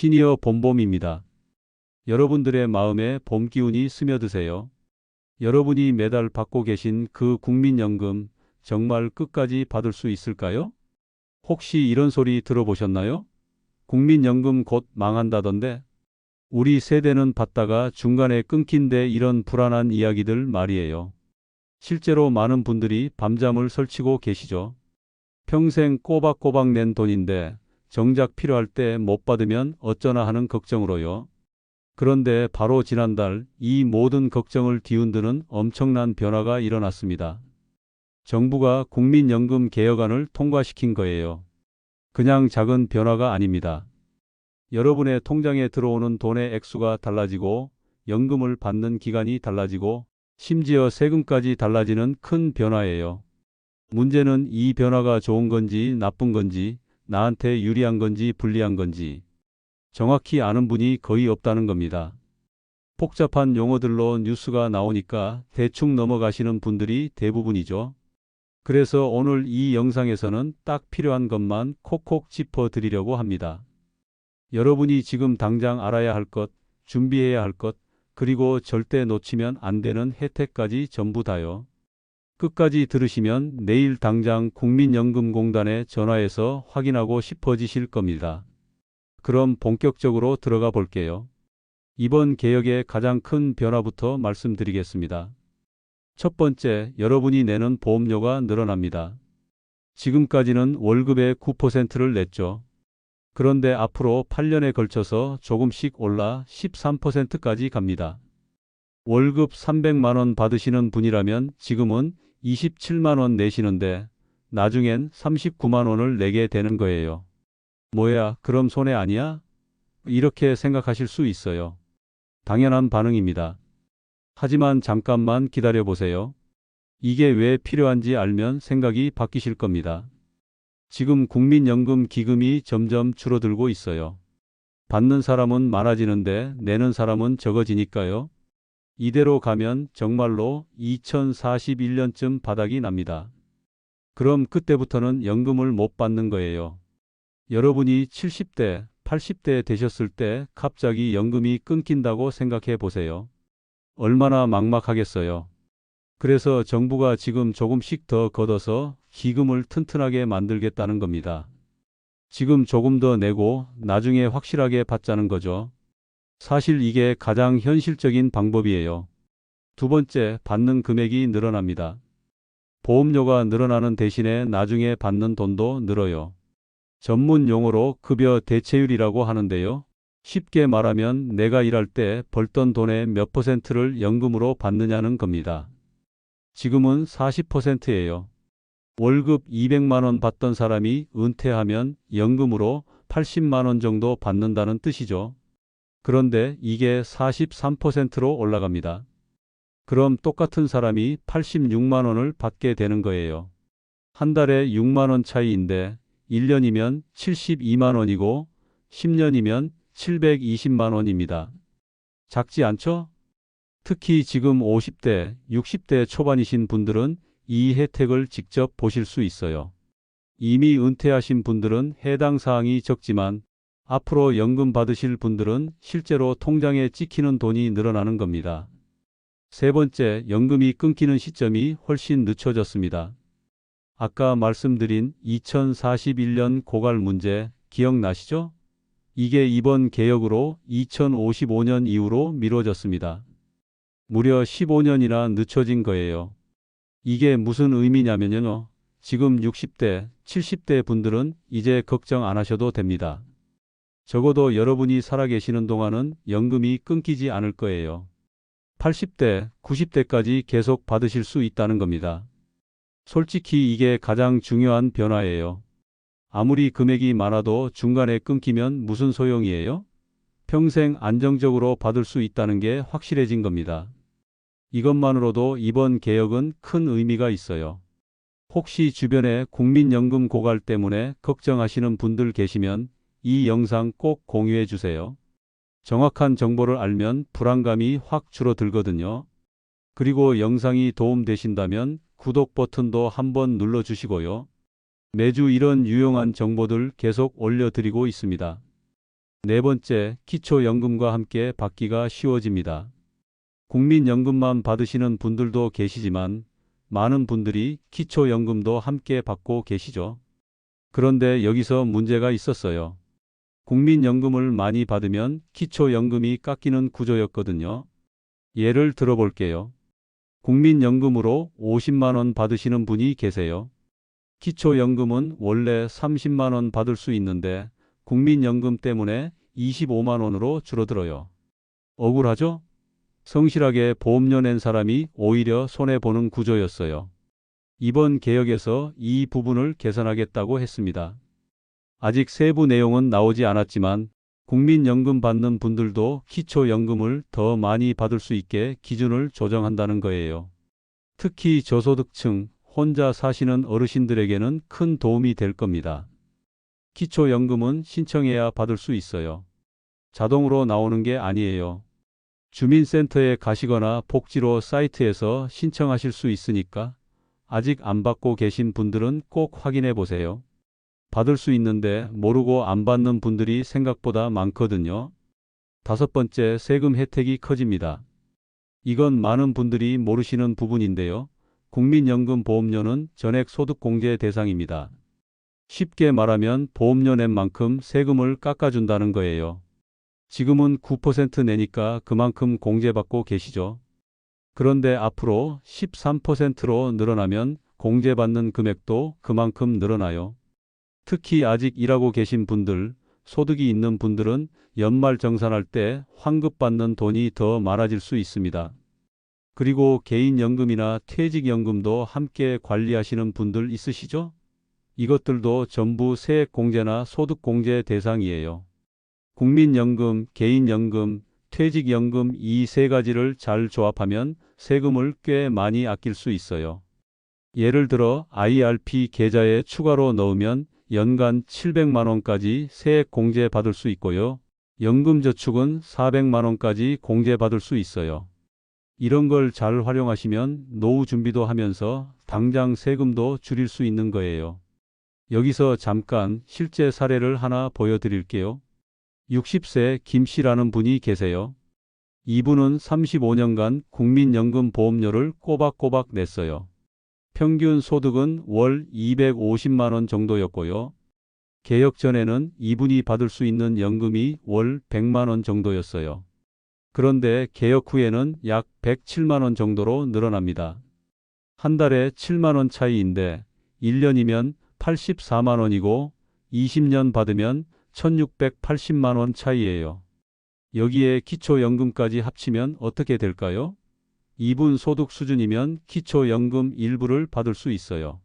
시니어 봄봄입니다. 여러분들의 마음에 봄 기운이 스며드세요. 여러분이 매달 받고 계신 그 국민연금 정말 끝까지 받을 수 있을까요? 혹시 이런 소리 들어보셨나요? 국민연금 곧 망한다던데? 우리 세대는 받다가 중간에 끊긴데 이런 불안한 이야기들 말이에요. 실제로 많은 분들이 밤잠을 설치고 계시죠. 평생 꼬박꼬박 낸 돈인데 정작 필요할 때 못 받으면 어쩌나 하는 걱정으로요. 그런데 바로 지난달 이 모든 걱정을 뒤흔드는 엄청난 변화가 일어났습니다. 정부가 국민연금 개혁안을 통과시킨 거예요. 그냥 작은 변화가 아닙니다. 여러분의 통장에 들어오는 돈의 액수가 달라지고 연금을 받는 기간이 달라지고 심지어 세금까지 달라지는 큰 변화예요. 문제는 이 변화가 좋은 건지 나쁜 건지 나한테 유리한 건지 불리한 건지 정확히 아는 분이 거의 없다는 겁니다. 복잡한 용어들로 뉴스가 나오니까 대충 넘어가시는 분들이 대부분이죠. 그래서 오늘 이 영상에서는 딱 필요한 것만 콕콕 짚어 드리려고 합니다. 여러분이 지금 당장 알아야 할 것, 준비해야 할 것, 그리고 절대 놓치면 안 되는 혜택까지 전부 다요. 끝까지 들으시면 내일 당장 국민연금공단에 전화해서 확인하고 싶어지실 겁니다. 그럼 본격적으로 들어가 볼게요. 이번 개혁의 가장 큰 변화부터 말씀드리겠습니다. 첫 번째, 여러분이 내는 보험료가 늘어납니다. 지금까지는 월급의 9%를 냈죠. 그런데 앞으로 8년에 걸쳐서 조금씩 올라 13%까지 갑니다. 월급 300만 원 받으시는 분이라면 지금은 27만 원 내시는데 나중엔 39만 원을 내게 되는 거예요. 뭐야, 그럼 손해 아니야? 이렇게 생각하실 수 있어요. 당연한 반응입니다. 하지만 잠깐만 기다려 보세요. 이게 왜 필요한지 알면 생각이 바뀌실 겁니다. 지금 국민연금 기금이 점점 줄어들고 있어요. 받는 사람은 많아지는데 내는 사람은 적어지니까요. 이대로 가면 정말로 2041년쯤 바닥이 납니다. 그럼 그때부터는 연금을 못 받는 거예요. 여러분이 70대, 80대 되셨을 때 갑자기 연금이 끊긴다고 생각해 보세요. 얼마나 막막하겠어요. 그래서 정부가 지금 조금씩 더 걷어서 기금을 튼튼하게 만들겠다는 겁니다. 지금 조금 더 내고 나중에 확실하게 받자는 거죠. 사실 이게 가장 현실적인 방법이에요. 두 번째, 받는 금액이 늘어납니다. 보험료가 늘어나는 대신에 나중에 받는 돈도 늘어요. 전문 용어로 급여 대체율이라고 하는데요. 쉽게 말하면 내가 일할 때 벌던 돈의 몇 퍼센트를 연금으로 받느냐는 겁니다. 지금은 40%예요. 월급 200만 원 받던 사람이 은퇴하면 연금으로 80만 원 정도 받는다는 뜻이죠. 그런데 이게 43%로 올라갑니다. 그럼 똑같은 사람이 86만 원을 받게 되는 거예요. 한 달에 6만 원 차이인데 1년이면 72만 원이고 10년이면 720만 원입니다. 작지 않죠? 특히 지금 50대, 60대 초반이신 분들은 이 혜택을 직접 보실 수 있어요. 이미 은퇴하신 분들은 해당 사항이 적지만 앞으로 연금 받으실 분들은 실제로 통장에 찍히는 돈이 늘어나는 겁니다. 세 번째, 연금이 끊기는 시점이 훨씬 늦춰졌습니다. 아까 말씀드린 2041년 고갈 문제 기억나시죠? 이게 이번 개혁으로 2055년 이후로 미뤄졌습니다. 무려 15년이나 늦춰진 거예요. 이게 무슨 의미냐면요. 지금 60대, 70대 분들은 이제 걱정 안 하셔도 됩니다. 적어도 여러분이 살아계시는 동안은 연금이 끊기지 않을 거예요. 80대, 90대까지 계속 받으실 수 있다는 겁니다. 솔직히 이게 가장 중요한 변화예요. 아무리 금액이 많아도 중간에 끊기면 무슨 소용이에요? 평생 안정적으로 받을 수 있다는 게 확실해진 겁니다. 이것만으로도 이번 개혁은 큰 의미가 있어요. 혹시 주변에 국민연금 고갈 때문에 걱정하시는 분들 계시면 이 영상 꼭 공유해 주세요. 정확한 정보를 알면 불안감이 확 줄어들거든요. 그리고 영상이 도움되신다면 구독 버튼도 한번 눌러주시고요. 매주 이런 유용한 정보들 계속 올려드리고 있습니다. 네 번째, 기초연금과 함께 받기가 쉬워집니다. 국민연금만 받으시는 분들도 계시지만 많은 분들이 기초연금도 함께 받고 계시죠. 그런데 여기서 문제가 있었어요. 국민연금을 많이 받으면 기초연금이 깎이는 구조였거든요. 예를 들어볼게요. 국민연금으로 50만 원 받으시는 분이 계세요. 기초연금은 원래 30만 원 받을 수 있는데 국민연금 때문에 25만 원으로 줄어들어요. 억울하죠? 성실하게 보험료 낸 사람이 오히려 손해보는 구조였어요. 이번 개혁에서 이 부분을 개선하겠다고 했습니다. 아직 세부 내용은 나오지 않았지만 국민연금 받는 분들도 기초연금을 더 많이 받을 수 있게 기준을 조정한다는 거예요. 특히 저소득층, 혼자 사시는 어르신들에게는 큰 도움이 될 겁니다. 기초연금은 신청해야 받을 수 있어요. 자동으로 나오는 게 아니에요. 주민센터에 가시거나 복지로 사이트에서 신청하실 수 있으니까 아직 안 받고 계신 분들은 꼭 확인해 보세요. 받을 수 있는데 모르고 안 받는 분들이 생각보다 많거든요. 다섯 번째, 세금 혜택이 커집니다. 이건 많은 분들이 모르시는 부분인데요. 국민연금 보험료는 전액소득공제 대상입니다. 쉽게 말하면 보험료 낸 만큼 세금을 깎아준다는 거예요. 지금은 9% 내니까 그만큼 공제받고 계시죠. 그런데 앞으로 13%로 늘어나면 공제받는 금액도 그만큼 늘어나요. 특히 아직 일하고 계신 분들, 소득이 있는 분들은 연말 정산할 때 환급받는 돈이 더 많아질 수 있습니다. 그리고 개인연금이나 퇴직연금도 함께 관리하시는 분들 있으시죠? 이것들도 전부 세액공제나 소득공제 대상이에요. 국민연금, 개인연금, 퇴직연금 이 세 가지를 잘 조합하면 세금을 꽤 많이 아낄 수 있어요. 예를 들어 IRP 계좌에 추가로 넣으면 연간 700만 원까지 세액 공제 받을 수 있고요. 연금저축은 400만 원까지 공제 받을 수 있어요. 이런 걸 잘 활용하시면 노후 준비도 하면서 당장 세금도 줄일 수 있는 거예요. 여기서 잠깐 실제 사례를 하나 보여드릴게요. 60세 김 씨라는 분이 계세요. 이분은 35년간 국민연금 보험료를 꼬박꼬박 냈어요. 평균 소득은 월 250만 원 정도였고요. 개혁 전에는 이분이 받을 수 있는 연금이 월 100만 원 정도였어요. 그런데 개혁 후에는 약 107만 원 정도로 늘어납니다. 한 달에 7만 원 차이인데 1년이면 84만 원이고 20년 받으면 1680만 원 차이예요. 여기에 기초연금까지 합치면 어떻게 될까요? 이분 소득 수준이면 기초연금 일부를 받을 수 있어요.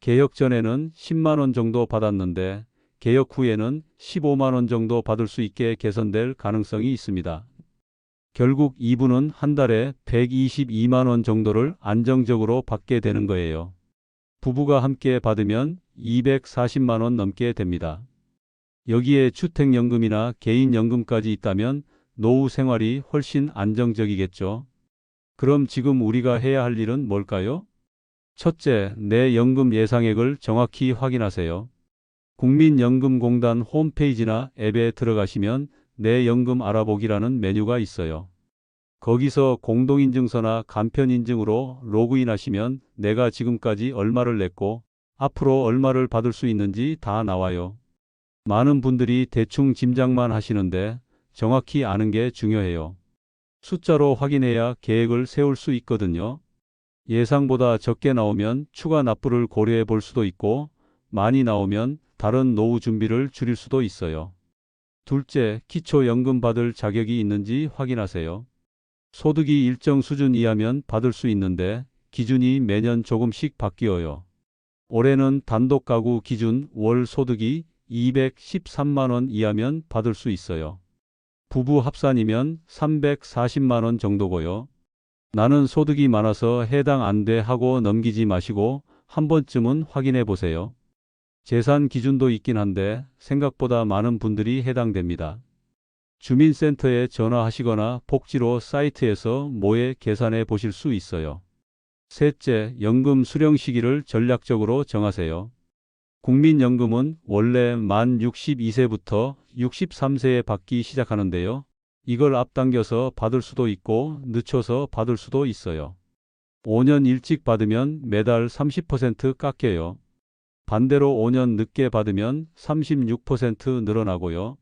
개혁 전에는 10만 원 정도 받았는데 개혁 후에는 15만 원 정도 받을 수 있게 개선될 가능성이 있습니다. 결국 이분은 한 달에 122만 원 정도를 안정적으로 받게 되는 거예요. 부부가 함께 받으면 240만 원 넘게 됩니다. 여기에 주택연금이나 개인연금까지 있다면 노후 생활이 훨씬 안정적이겠죠. 그럼 지금 우리가 해야 할 일은 뭘까요? 첫째, 내 연금 예상액을 정확히 확인하세요. 국민연금공단 홈페이지나 앱에 들어가시면 내 연금 알아보기라는 메뉴가 있어요. 거기서 공동인증서나 간편인증으로 로그인하시면 내가 지금까지 얼마를 냈고 앞으로 얼마를 받을 수 있는지 다 나와요. 많은 분들이 대충 짐작만 하시는데 정확히 아는 게 중요해요. 숫자로 확인해야 계획을 세울 수 있거든요. 예상보다 적게 나오면 추가 납부를 고려해 볼 수도 있고 많이 나오면 다른 노후 준비를 줄일 수도 있어요. 둘째, 기초연금 받을 자격이 있는지 확인하세요. 소득이 일정 수준 이하면 받을 수 있는데 기준이 매년 조금씩 바뀌어요. 올해는 단독 가구 기준 월 소득이 213만 원 이하면 받을 수 있어요. 부부 합산이면 340만 원 정도고요. 나는 소득이 많아서 해당 안 돼 하고 넘기지 마시고 한 번쯤은 확인해 보세요. 재산 기준도 있긴 한데 생각보다 많은 분들이 해당됩니다. 주민센터에 전화하시거나 복지로 사이트에서 모의 계산해 보실 수 있어요. 셋째, 연금 수령 시기를 전략적으로 정하세요. 국민연금은 원래 만 62세부터 63세에 받기 시작하는데요. 이걸 앞당겨서 받을 수도 있고 늦춰서 받을 수도 있어요. 5년 일찍 받으면 매달 30% 깎여요. 반대로 5년 늦게 받으면 36% 늘어나고요.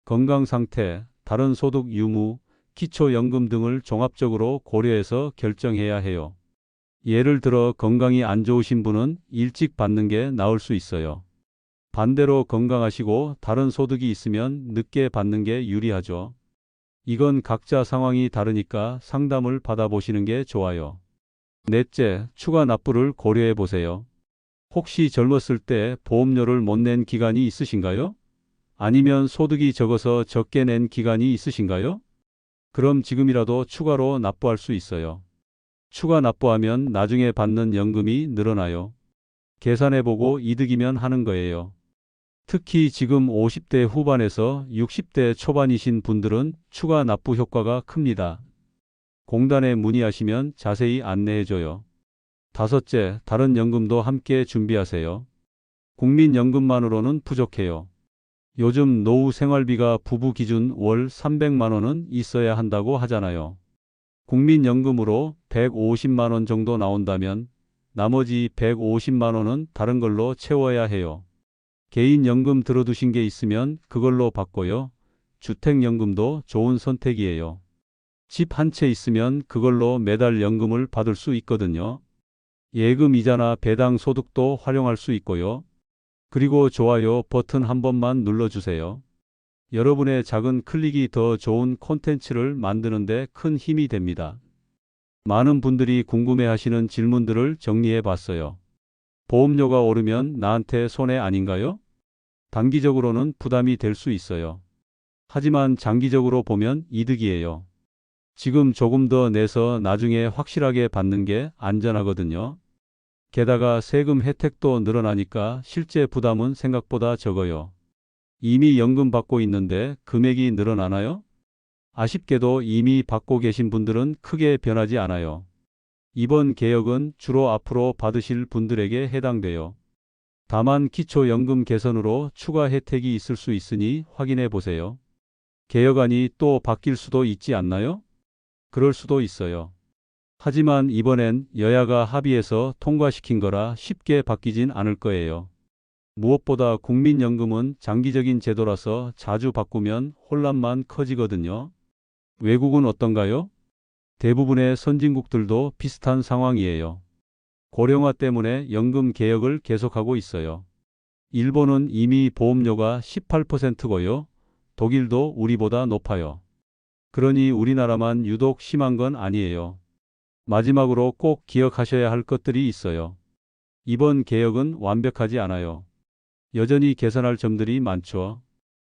건강 상태, 다른 소득 유무, 기초연금 등을 종합적으로 고려해서 결정해야 해요. 예를 들어 건강이 안 좋으신 분은 일찍 받는 게 나을 수 있어요. 반대로 건강하시고 다른 소득이 있으면 늦게 받는 게 유리하죠. 이건 각자 상황이 다르니까 상담을 받아보시는 게 좋아요. 넷째, 추가 납부를 고려해 보세요. 혹시 젊었을 때 보험료를 못 낸 기간이 있으신가요? 아니면 소득이 적어서 적게 낸 기간이 있으신가요? 그럼 지금이라도 추가로 납부할 수 있어요. 추가 납부하면 나중에 받는 연금이 늘어나요. 계산해보고 이득이면 하는 거예요. 특히 지금 50대 후반에서 60대 초반이신 분들은 추가 납부 효과가 큽니다. 공단에 문의하시면 자세히 안내해줘요. 다섯째, 다른 연금도 함께 준비하세요. 국민연금만으로는 부족해요. 요즘 노후 생활비가 부부 기준 월 300만 원은 있어야 한다고 하잖아요. 국민연금으로 150만 원 정도 나온다면 나머지 150만 원은 다른 걸로 채워야 해요. 개인연금 들어두신 게 있으면 그걸로 바꿔요. 주택연금도 좋은 선택이에요. 집 한 채 있으면 그걸로 매달 연금을 받을 수 있거든요. 예금 이자나 배당 소득도 활용할 수 있고요. 그리고 좋아요 버튼 한 번만 눌러주세요. 여러분의 작은 클릭이 더 좋은 콘텐츠를 만드는 데 큰 힘이 됩니다. 많은 분들이 궁금해하시는 질문들을 정리해 봤어요. 보험료가 오르면 나한테 손해 아닌가요? 단기적으로는 부담이 될 수 있어요. 하지만 장기적으로 보면 이득이에요. 지금 조금 더 내서 나중에 확실하게 받는 게 안전하거든요. 게다가 세금 혜택도 늘어나니까 실제 부담은 생각보다 적어요. 이미 연금 받고 있는데 금액이 늘어나나요? 아쉽게도 이미 받고 계신 분들은 크게 변하지 않아요. 이번 개혁은 주로 앞으로 받으실 분들에게 해당돼요. 다만 기초연금 개선으로 추가 혜택이 있을 수 있으니 확인해 보세요. 개혁안이 또 바뀔 수도 있지 않나요? 그럴 수도 있어요. 하지만 이번엔 여야가 합의해서 통과시킨 거라 쉽게 바뀌진 않을 거예요. 무엇보다 국민연금은 장기적인 제도라서 자주 바꾸면 혼란만 커지거든요. 외국은 어떤가요? 대부분의 선진국들도 비슷한 상황이에요. 고령화 때문에 연금 개혁을 계속하고 있어요. 일본은 이미 보험료가 18%고요. 독일도 우리보다 높아요. 그러니 우리나라만 유독 심한 건 아니에요. 마지막으로 꼭 기억하셔야 할 것들이 있어요. 이번 개혁은 완벽하지 않아요. 여전히 개선할 점들이 많죠.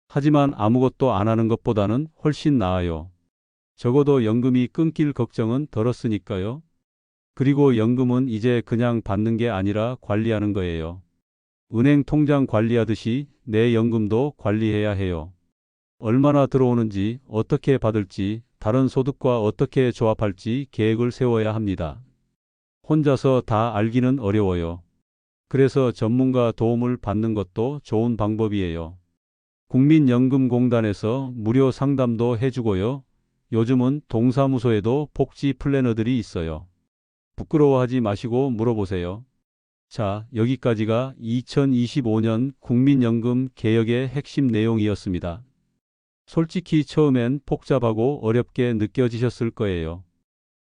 하지만 아무것도 안 하는 것보다는 훨씬 나아요. 적어도 연금이 끊길 걱정은 덜었으니까요. 그리고 연금은 이제 그냥 받는 게 아니라 관리하는 거예요. 은행 통장 관리하듯이 내 연금도 관리해야 해요. 얼마나 들어오는지, 어떻게 받을지, 다른 소득과 어떻게 조합할지 계획을 세워야 합니다. 혼자서 다 알기는 어려워요. 그래서 전문가 도움을 받는 것도 좋은 방법이에요. 국민연금공단에서 무료 상담도 해주고요. 요즘은 동사무소에도 복지 플래너들이 있어요. 부끄러워하지 마시고 물어보세요. 자, 여기까지가 2025년 국민연금 개혁의 핵심 내용이었습니다. 솔직히 처음엔 복잡하고 어렵게 느껴지셨을 거예요.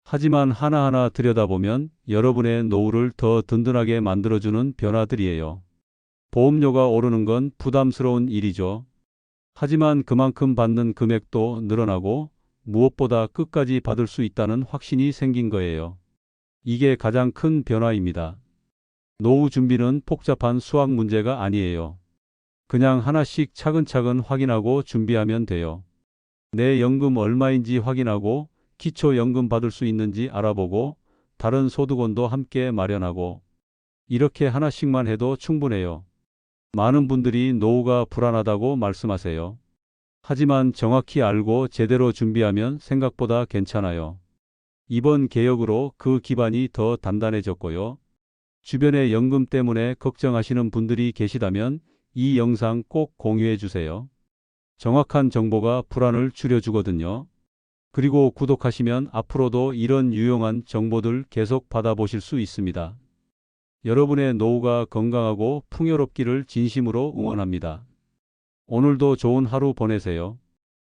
하지만 하나하나 들여다보면 여러분의 노후를 더 든든하게 만들어주는 변화들이에요. 보험료가 오르는 건 부담스러운 일이죠. 하지만 그만큼 받는 금액도 늘어나고 무엇보다 끝까지 받을 수 있다는 확신이 생긴 거예요. 이게 가장 큰 변화입니다. 노후 준비는 복잡한 수학 문제가 아니에요. 그냥 하나씩 차근차근 확인하고 준비하면 돼요. 내 연금 얼마인지 확인하고 기초연금 받을 수 있는지 알아보고 다른 소득원도 함께 마련하고 이렇게 하나씩만 해도 충분해요. 많은 분들이 노후가 불안하다고 말씀하세요. 하지만 정확히 알고 제대로 준비하면 생각보다 괜찮아요. 이번 개혁으로 그 기반이 더 단단해졌고요. 주변에 연금 때문에 걱정하시는 분들이 계시다면 이 영상 꼭 공유해 주세요. 정확한 정보가 불안을 줄여주거든요. 그리고 구독하시면 앞으로도 이런 유용한 정보들 계속 받아보실 수 있습니다. 여러분의 노후가 건강하고 풍요롭기를 진심으로 응원합니다. 오늘도 좋은 하루 보내세요.